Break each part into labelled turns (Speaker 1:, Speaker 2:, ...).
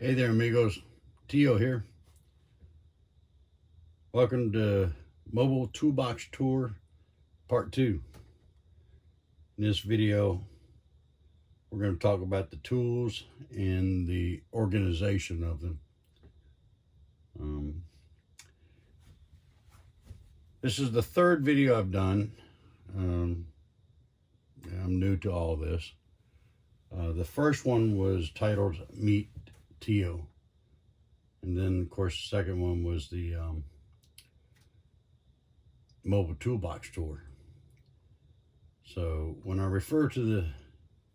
Speaker 1: Hey there, amigos. Tio here. Welcome to Mobile Toolbox Tour Part 2. In this video, we're going to talk about the tools and the organization of them. This is the third video I've done. I'm new to all this. The first one was titled Meet Tio. And then, of course, the second one was the Mobile Toolbox Tour. So when I refer to the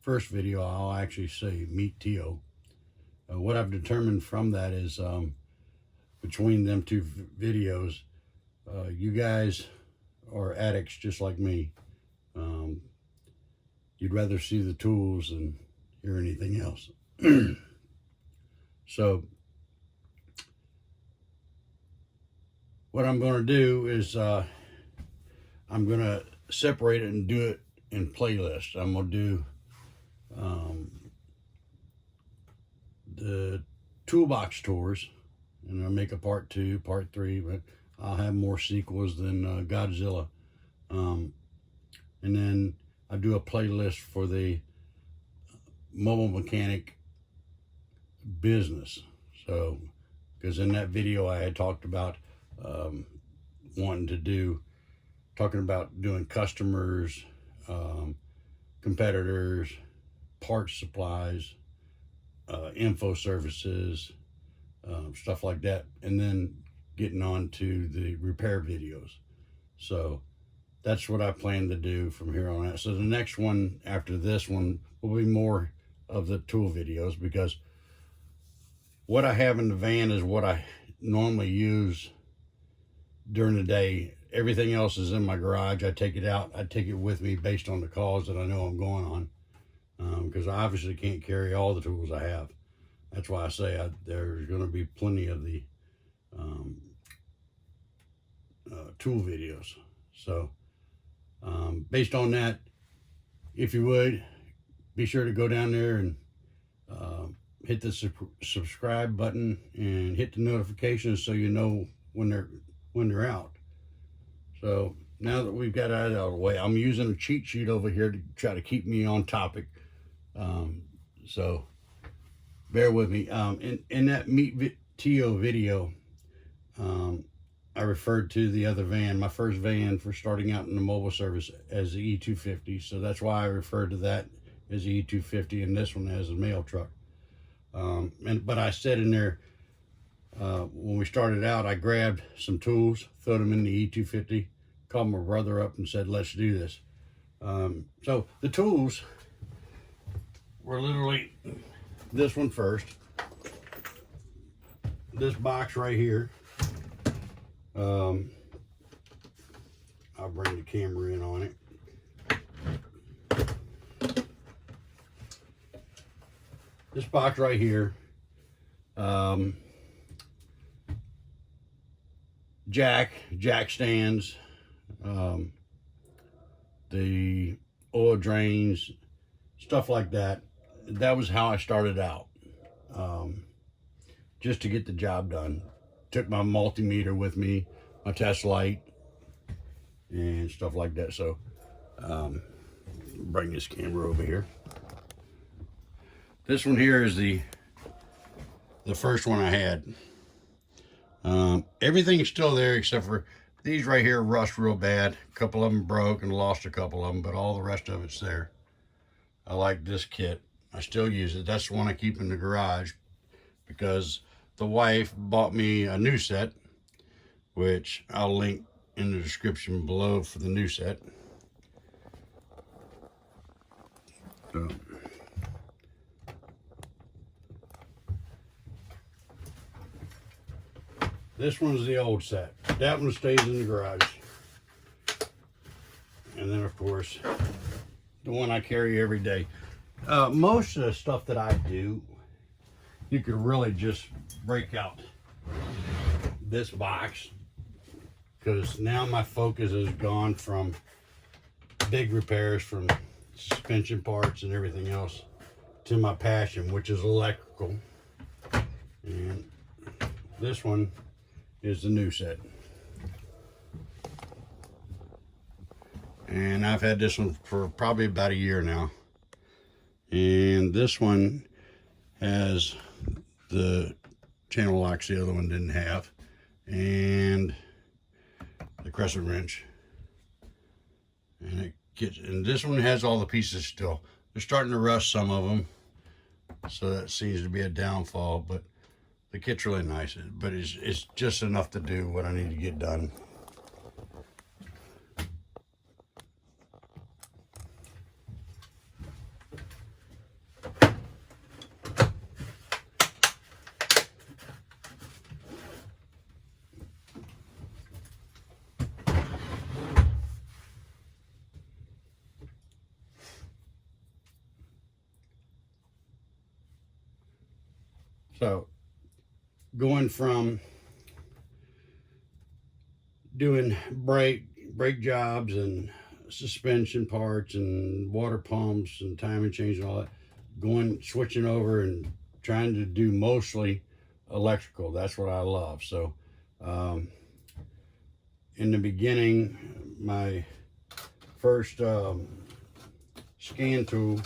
Speaker 1: first video, I'll actually say Meet Tio. What I've determined from that is between them two videos, you guys are addicts just like me. You'd rather see the tools than hear anything else. So what I'm going to do is I'm going to separate it and do it in playlists. I'm going to do the toolbox tours, and I'll make a part 2, part 3, but I'll have more sequels than Godzilla. And then I do a playlist for the mobile mechanic business. So, because in that video I had talked about talking about doing customers, competitors, parts supplies, info services, stuff like that, and then getting on to the repair videos. So that's what I plan to do from here on out. So the next one after this one will be more of the tool videos, because what I have in the van is what I normally use during the day. Everything else is in my garage. I take it out. I take it with me based on the calls that I know I'm going on, because I obviously can't carry all the tools I have. That's why I say there's going to be plenty of the tool videos. So based on that, if you would, be sure to go down there and hit the subscribe button and hit the notifications so you know when they're out. So now that we've got that out of the way, I'm using a cheat sheet over here to try to keep me on topic. So bear with me. In that Meet Tio video, I referred to the other van, my first van for starting out in the mobile service, as the E250. So that's why I referred to that as the E250 and this one as a mail truck. But I said in there, when we started out, I grabbed some tools, filled them in the E250, called my brother up and said, let's do this. So the tools were literally this one first, this box right here. I'll bring the camera in on it. This box right here, jack stands, the oil drains, stuff like that. That was how I started out, just to get the job done. Took my multimeter with me, my test light, and stuff like that. So bring this camera over here. This one here is the first one I had. Everything is still there except for these right here rust real bad. A couple of them broke and lost a couple of them, but all the rest of it's there. I like this kit. I still use it. That's the one I keep in the garage because the wife bought me a new set, which I'll link in the description below for the new set. So this one's the old set. That one stays in the garage. And then, of course, the one I carry every day. Most of the stuff that I do, you could really just break out this box, because now my focus has gone from big repairs, from suspension parts and everything else, to my passion, which is electrical. This one is the new set. And I've had this one for probably about a year now. And this one has the channel locks the other one didn't have, and the crescent wrench. And this one has all the pieces still. They're starting to rust, some of them, so that seems to be a downfall, but the kit's really nice. But it's just enough to do what I need to get done. So, going from doing brake jobs and suspension parts and water pumps and timing chains and all that, switching over and trying to do mostly electrical. That's what I love. So, in the beginning, my first scan tool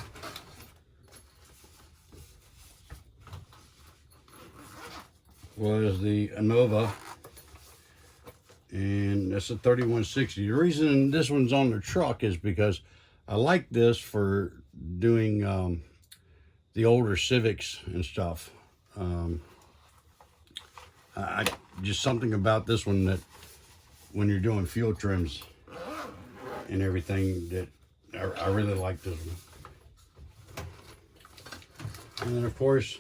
Speaker 1: was the Anova, and that's a 3160. The reason this one's on the truck is because I like this for doing the older Civics and stuff. I just something about this one that when you're doing fuel trims and everything, that I really like this one. And then of course,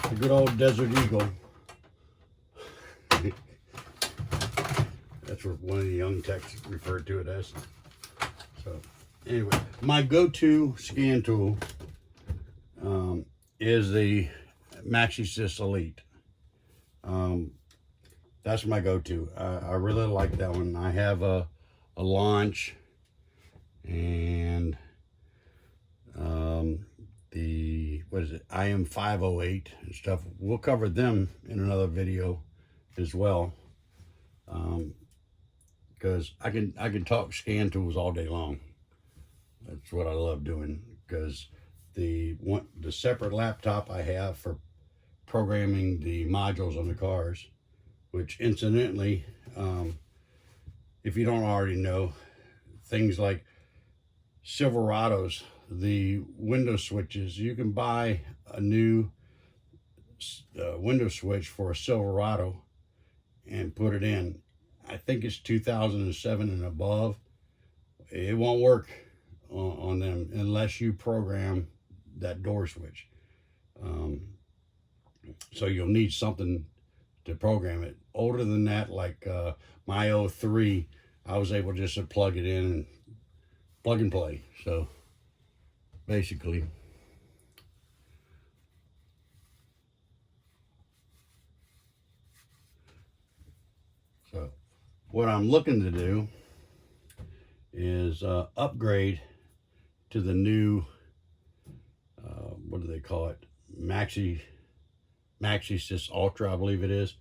Speaker 1: the good old Desert Eagle. That's what one of the young techs referred to it as. So anyway, my go-to scan tool is the MaxiSys Elite. That's my go-to. I really like that one. I have a launch and the, what is it, IM 508 and stuff. We'll cover them in another video as well, because I can talk scan tools all day long. That's what I love doing, because the separate laptop I have for programming the modules on the cars, which incidentally, if you don't already know, things like Silverados, the window switches, you can buy a new window switch for a Silverado and put it in. I think it's 2007 and above. It won't work on them unless you program that door switch. So you'll need something to program it. Older than that, like my 03, I was able just to plug it in and plug and play. So basically, so what I'm looking to do is upgrade to the new, what do they call it? MaxiSys Ultra, I believe it is.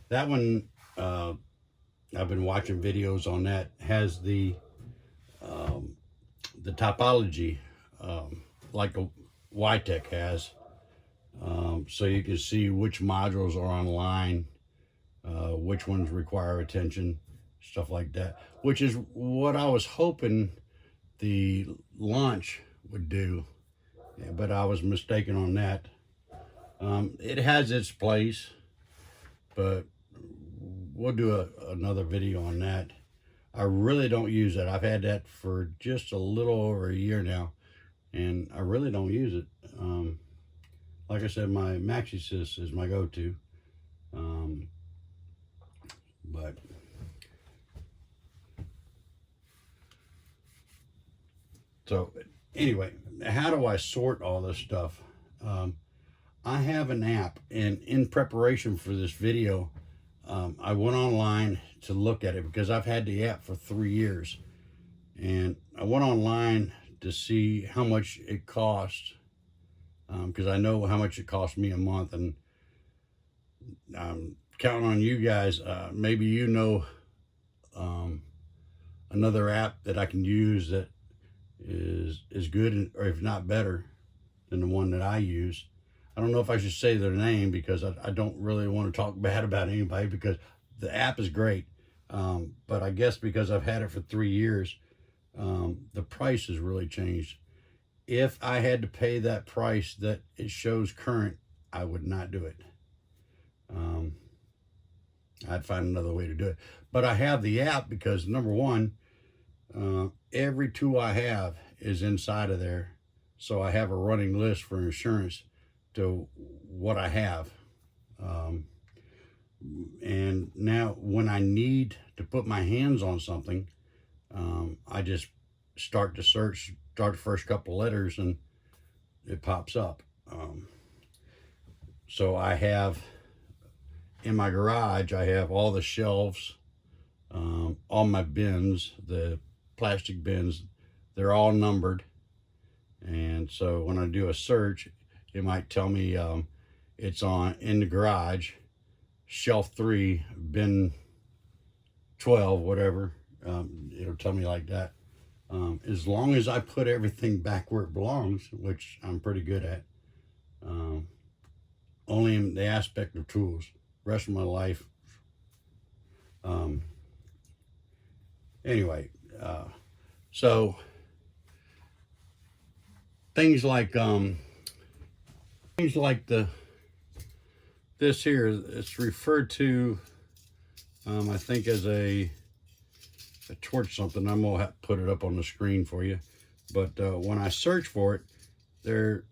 Speaker 1: That one, I've been watching videos on that, has the topology like a YTech has, so you can see which modules are online, which ones require attention, stuff like that, which is what I was hoping the launch would do, but I was mistaken on that. It has its place, but we'll do another video on that. I really don't use it. I've had that for just a little over a year now, and I really don't use it. Like I said, my MaxiSys is my go-to. But so anyway, how do I sort all this stuff? I have an app, and in preparation for this video, I went online to look at it because I've had the app for 3 years, and I went online to see how much it costs, because I know how much it cost me a month, and I'm counting on you guys. Maybe you know another app that I can use that is good, or if not better than the one that I use. I don't know if I should say their name, because I don't really want to talk bad about anybody, because the app is great. But I guess because I've had it for 3 years, the price has really changed. If I had to pay that price that it shows current, I would not do it. I'd find another way to do it. But I have the app because, number one, every tool I have is inside of there. So I have a running list for insurance to what I have. And now when I need to put my hands on something, I just start to search, start the first couple letters, and it pops up. So I have, in my garage, I have all the shelves, all my bins, the plastic bins, they're all numbered. And so when I do a search, it might tell me it's in the garage, shelf 3, bin 12, whatever. It'll tell me like that. As long as I put everything back where it belongs, which I'm pretty good at, only in the aspect of tools. Rest of my life. Anyway, so things like this here, it's referred to, I think, as a torch something. I'm gonna have to put it up on the screen for you. But when I search for it, there,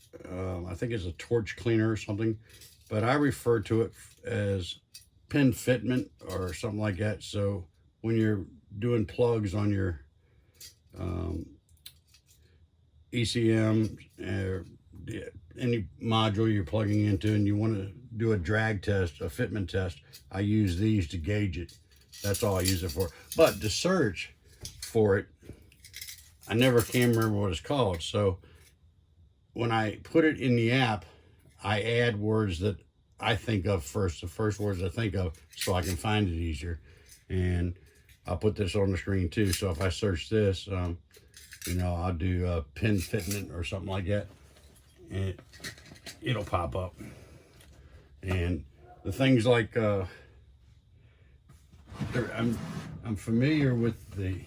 Speaker 1: I think it's a torch cleaner or something, but I refer to it as pin fitment or something like that. So when you're doing plugs on your ECM, any module you're plugging into, and you want to do a drag test, a fitment test, I use these to gauge it. That's all I use it for. But to search for it, I never can remember what it's called. So when I put it in the app, I add words that I think of first, the first words I think of, so I can find it easier. And I'll put this on the screen too. So if I search this, you know, I'll do pin fitment or something like that, and it'll pop up. And the things like, I'm familiar with the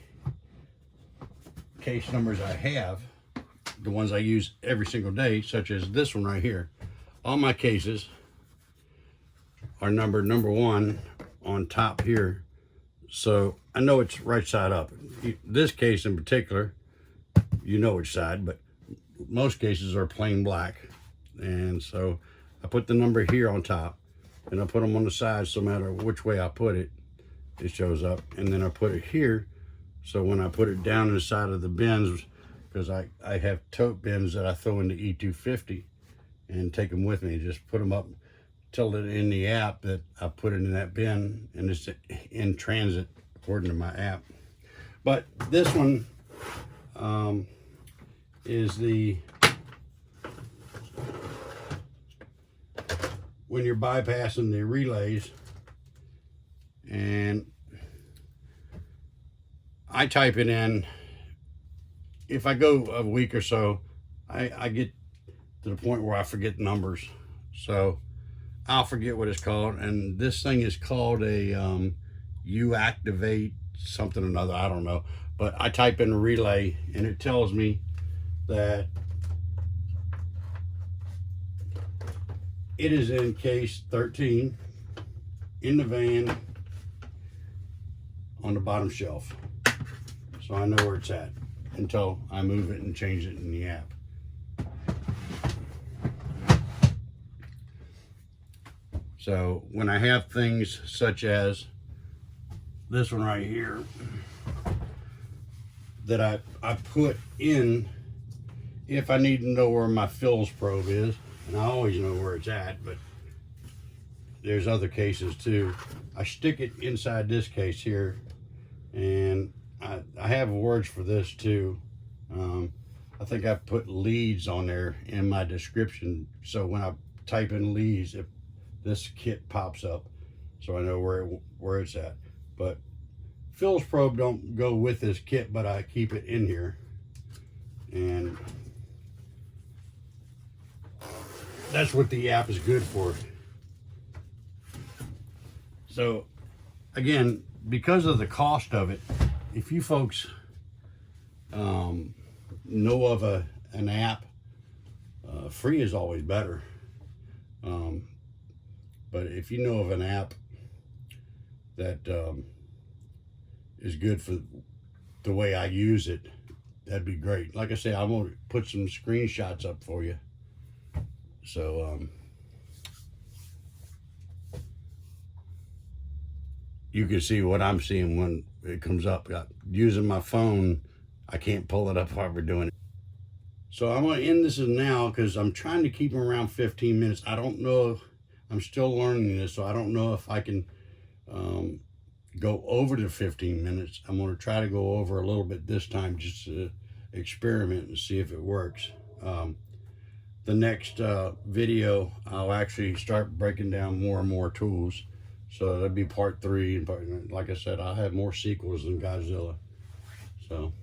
Speaker 1: case numbers I have, the ones I use every single day, such as this one right here. All my cases are numbered number 1 on top here, so I know it's right side up. This case in particular, you know which side, but most cases are plain black. And so I put the number here on top, and I put them on the side, so no matter which way I put it, it shows up. And then I put it here, so when I put it down inside of the bins, because I have tote bins that I throw into E250 and take them with me, just put them up, tell it in the app that I put it in that bin, and it's in transit according to my app. But this one is when you're bypassing the relays, and I type it in. If I go a week or so, I get to the point where I forget numbers, so I'll forget what it's called. And this thing is called a U activate something or another, I don't know. But I type in a relay, and it tells me that it is in case 13 in the van on the bottom shelf. So I know where it's at until I move it and change it in the app. So when I have things such as this one right here that I put in, if I need to know where my fills probe is, and I always know where it's at, but there's other cases too, I stick it inside this case here. And I have words for this too. I think I put leads on there in my description, so when I type in leads, if this kit pops up, so I know where it's at. But Phil's probe don't go with this kit, but I keep it in here, and that's what the app is good for. So again, because of the cost of it, if you folks know of an app, free is always better. But if you know of an app that is good for the way I use it, that'd be great. Like I say, I'm gonna put some screenshots up for you, so you can see what I'm seeing when it comes up. Using my phone, I can't pull it up while we're doing it. So I'm going to end this now because I'm trying to keep them around 15 minutes. I don't know. I'm still learning this, so I don't know if I can go over to 15 minutes. I'm going to try to go over a little bit this time just to experiment and see if it works. The next video, I'll actually start breaking down more and more tools. So that'll be part 3. And like I said, I'll have more sequels than Godzilla. So,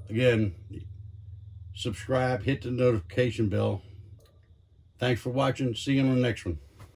Speaker 1: again, subscribe, hit the notification bell. Thanks for watching. See you on the next one.